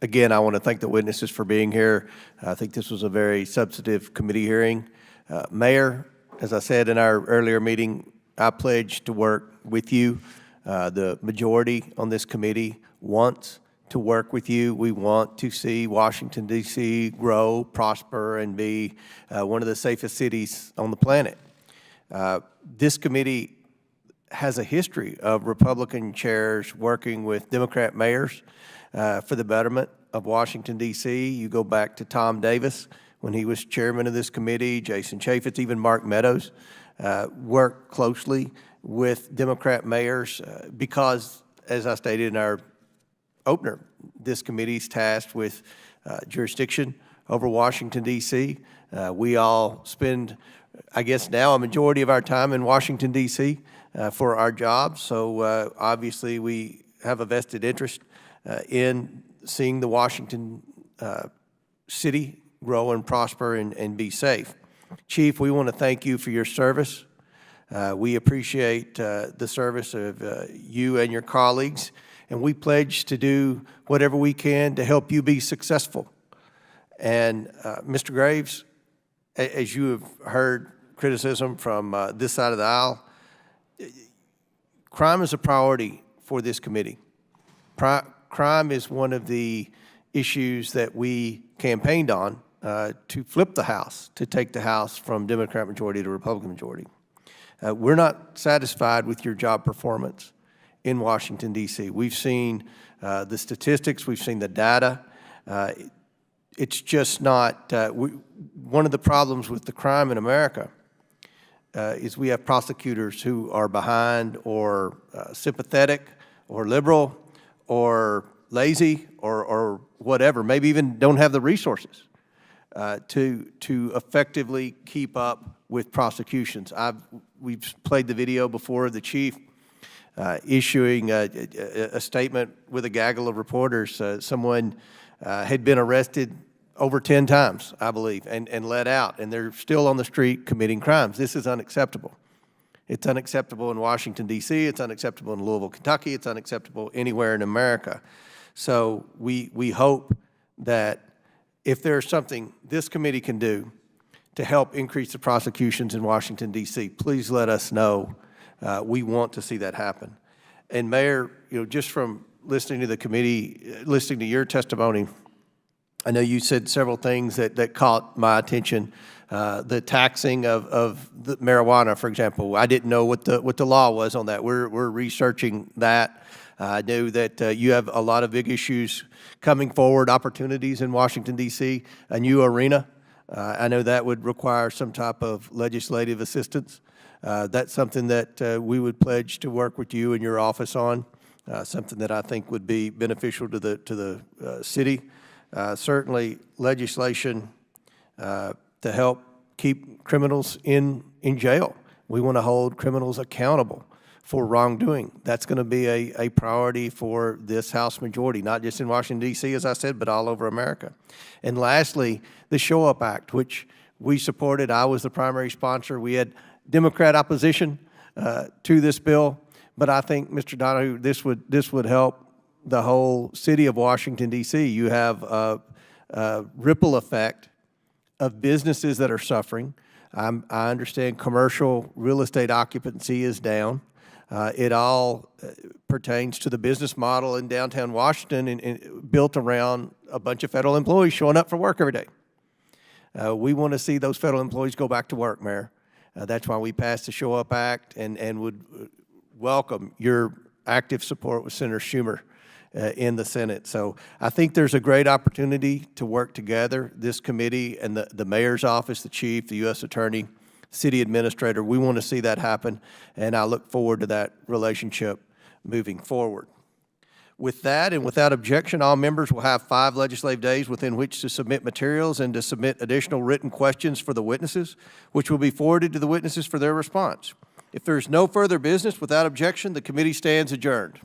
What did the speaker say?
Again, I want to thank the witnesses for being here. I think this was a very substantive committee hearing. Mayor, as I said in our earlier meeting, I pledge to work with you. The majority on this committee wants to work with you. We want to see Washington, D.C. grow, prosper, and be one of the safest cities on the planet. This committee has a history of Republican chairs working with Democrat mayors for the betterment of Washington, D.C. You go back to Tom Davis when he was chairman of this committee, Jason Chaffetz, even Mark Meadows worked closely with Democrat mayors because, as I stated in our opener, this committee is tasked with jurisdiction over Washington, D.C. We all spend, I guess now, a majority of our time in Washington, D.C. For our jobs. So obviously we have a vested interest in seeing the Washington city grow and prosper and be safe. Chief, we want to thank you for your service. We appreciate the service of you and your colleagues, and we pledge to do whatever we can to help you be successful. And Mr. Graves, as you have heard criticism from this side of the aisle, crime is a priority for this committee. Crime is one of the issues that we campaigned on to flip the House, to take the House from Democrat majority to Republican majority. We're not satisfied with your job performance in Washington, D.C. We've seen the statistics, we've seen the data. It's just not, one of the problems with the crime in America is we have prosecutors who are behind or sympathetic or liberal or lazy or whatever, maybe even don't have the resources to effectively keep up with prosecutions. We've played the video before of the chief issuing a statement with a gaggle of reporters. Someone had been arrested over 10 times, I believe, and let out, and they're still on the street committing crimes. This is unacceptable. It's unacceptable in Washington, D.C. It's unacceptable in Louisville, Kentucky. It's unacceptable anywhere in America. So we hope that if there's something this committee can do to help increase the prosecutions in Washington, D.C., please let us know. We want to see that happen. And Mayor, just from listening to the committee, listening to your testimony, I know you said several things that caught my attention. The taxing of the marijuana, for example. I didn't know what the law was on that. We're researching that. I know that you have a lot of big issues coming forward, opportunities in Washington, D.C., a new arena. I know that would require some type of legislative assistance. That's something that we would pledge to work with you and your office on, something that I think would be beneficial to the city. Certainly legislation to help keep criminals in jail. We want to hold criminals accountable for wrongdoing. That's going to be a priority for this House majority, not just in Washington, D.C., as I said, but all over America. And lastly, the Show Up Act, which we supported. I was the primary sponsor. We had Democrat opposition to this bill, but I think, Mr. Donahue, this would help the whole city of Washington, D.C. You have a ripple effect of businesses that are suffering. I understand commercial real estate occupancy is down. It all pertains to the business model in downtown Washington and built around a bunch of federal employees showing up for work every day. We want to see those federal employees go back to work, Mayor. That's why we passed the Show Up Act and would welcome your active support with Senator Schumer in the Senate. So I think there's a great opportunity to work together, this committee and the mayor's office, the chief, the U.S. attorney, city administrator. We want to see that happen, and I look forward to that relationship moving forward. With that and without objection, all members will have 5 legislative days within which to submit materials and to submit additional written questions for the witnesses, which will be forwarded to the witnesses for their response. If there is no further business, without objection, the committee stands adjourned.